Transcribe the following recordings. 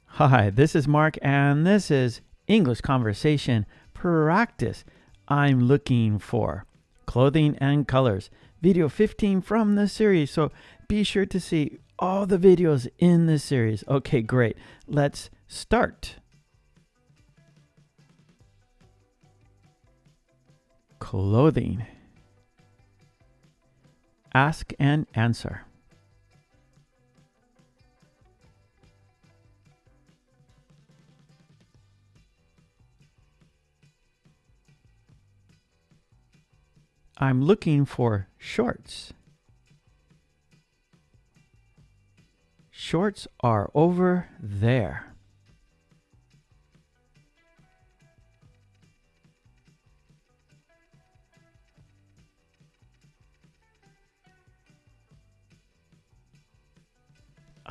Hi, this is Mark, and this is English Conversation Practice. I'm looking for clothing and colors, video 15 from the series. So be sure to see all the videos in this series. Okay, great. Let's start. Clothing. Ask and answer. I'm looking for shorts. Shorts are over there.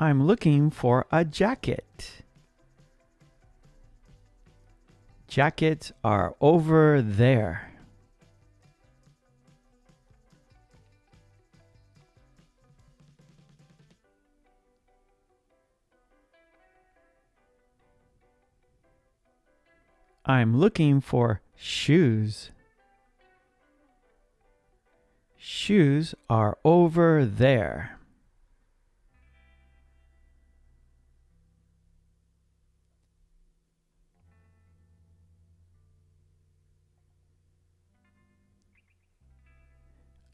I'm looking for a jacket. Jackets are over there. I'm looking for shoes. Shoes are over there.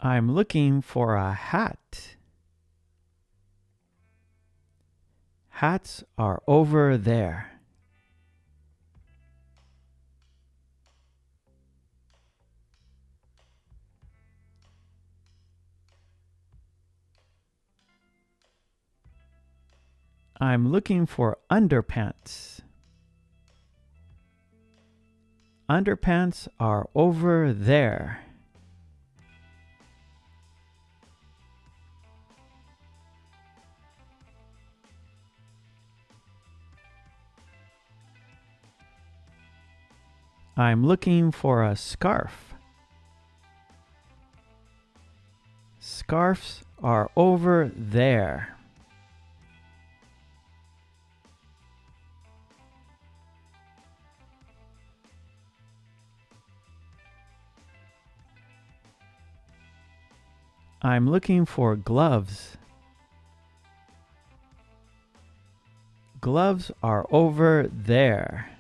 I'm looking for a hat. Hats are over there. I'm looking for underpants. Underpants are over there. I'm looking for a scarf. Scarves are over there. I'm looking for gloves. Gloves are over there.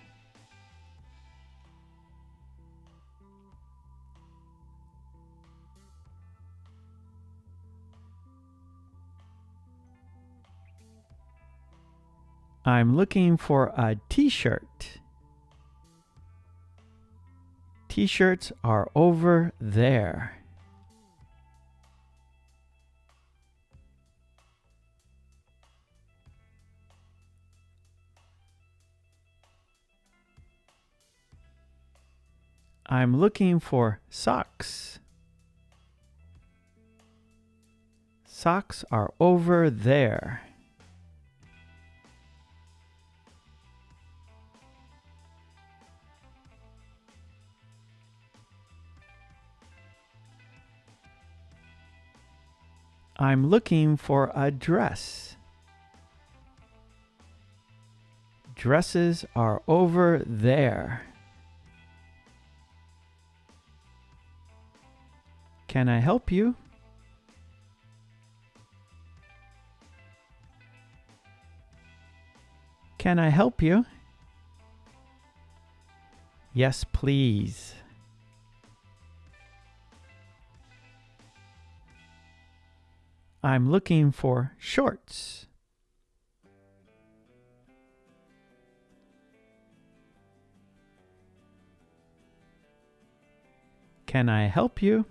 I'm looking for a t-shirt. T-shirts are over there. I'm looking for socks. Socks are over there. I'm looking for a dress. Dresses are over there. Can I help you? Can I help you? Yes, please. I'm looking for shorts. Can I help you?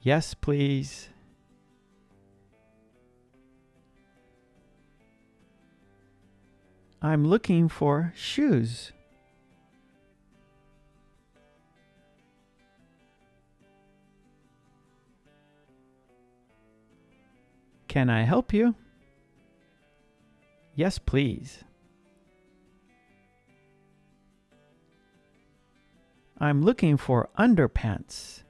Yes, please. I'm looking for shoes. Can I help you? Yes, please. I'm looking for underpants.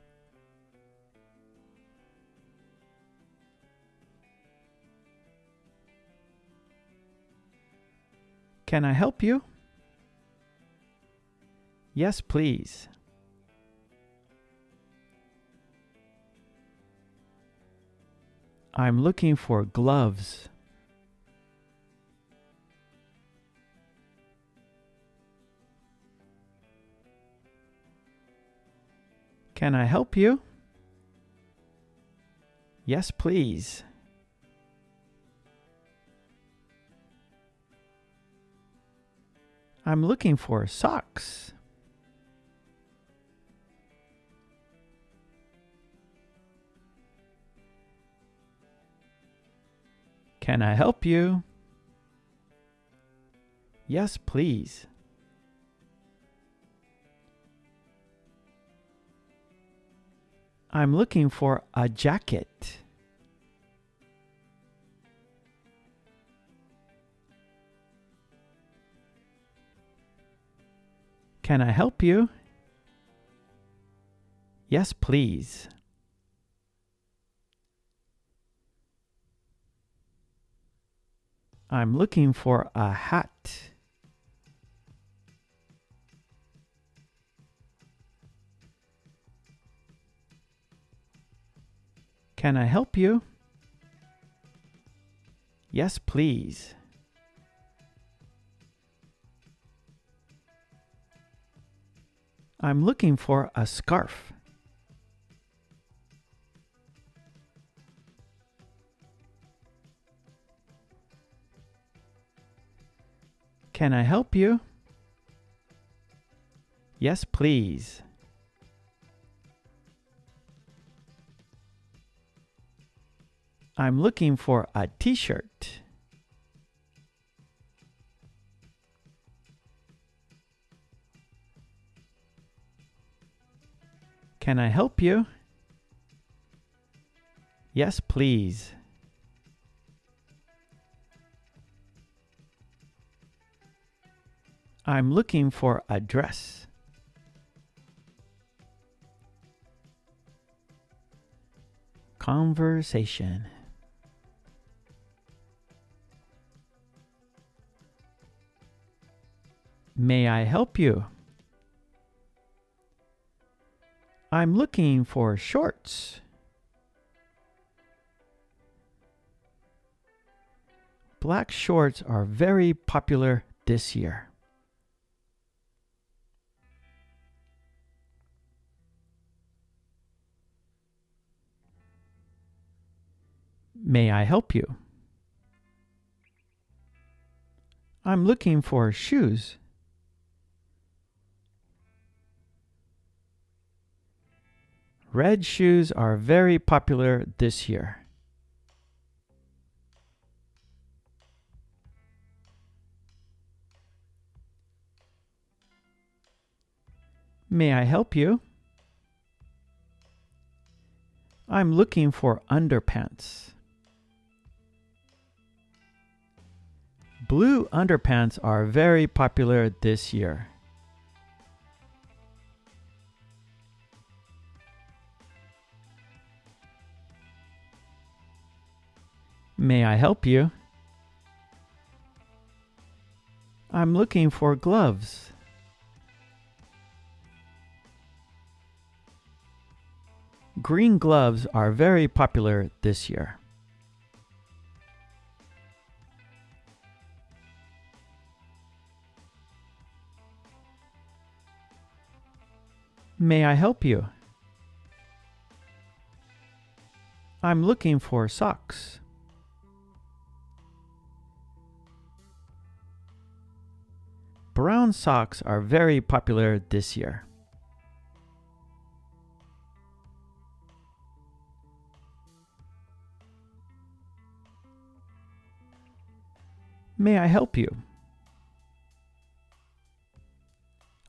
Can I help you? Yes, please. I'm looking for gloves. Can I help you? Yes, please. I'm looking for socks. Can I help you? Yes, please. I'm looking for a jacket. Can I help you? Yes, please. I'm looking for a hat. Can I help you? Yes, please. I'm looking for a scarf. Can I help you? Yes, please. I'm looking for a t-shirt. Can I help you? Yes, please. I'm looking for a dress. Conversation. May I help you? I'm looking for shorts. Black shorts are very popular this year. May I help you? I'm looking for shoes. Red shoes are very popular this year. May I help you? I'm looking for underpants. Blue underpants are very popular this year. May I help you? I'm looking for gloves. Green gloves are very popular this year. May I help you? I'm looking for socks. Brown socks are very popular this year. May I help you?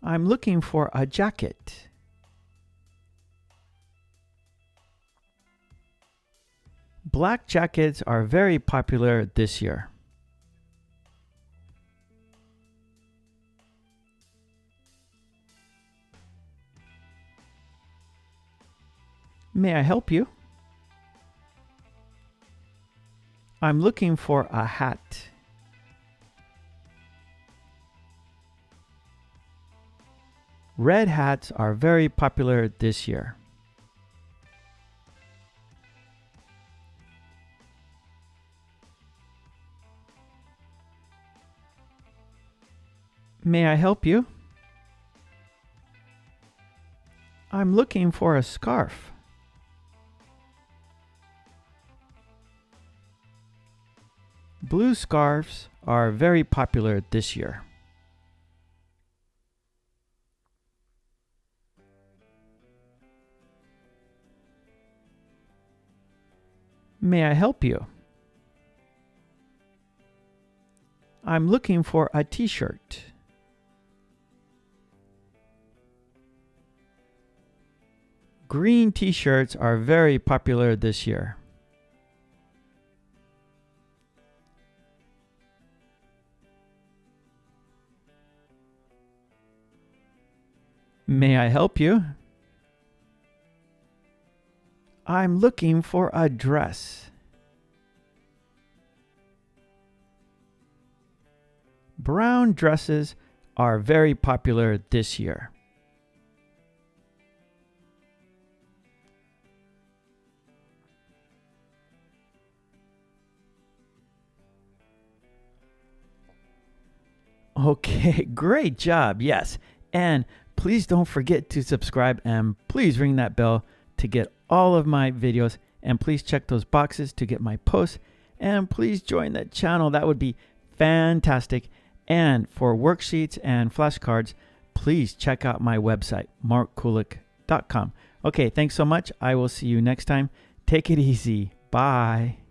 I'm looking for a jacket. Black jackets are very popular this year. May I help you? I'm looking for a hat. Red hats are very popular this year. May I help you? I'm looking for a scarf. Blue scarves are very popular this year. May I help you? I'm looking for a t-shirt. Green t-shirts are very popular this year. May I help you? I'm looking for a dress. Brown dresses are very popular this year. Okay, great job. Yes. And please don't forget to subscribe and please ring that bell to get all of my videos. And please check those boxes to get my posts. And please join the channel. That would be fantastic. And for worksheets and flashcards, please check out my website, markkulek.com. Okay, thanks so much. I will see you next time. Take it easy. Bye.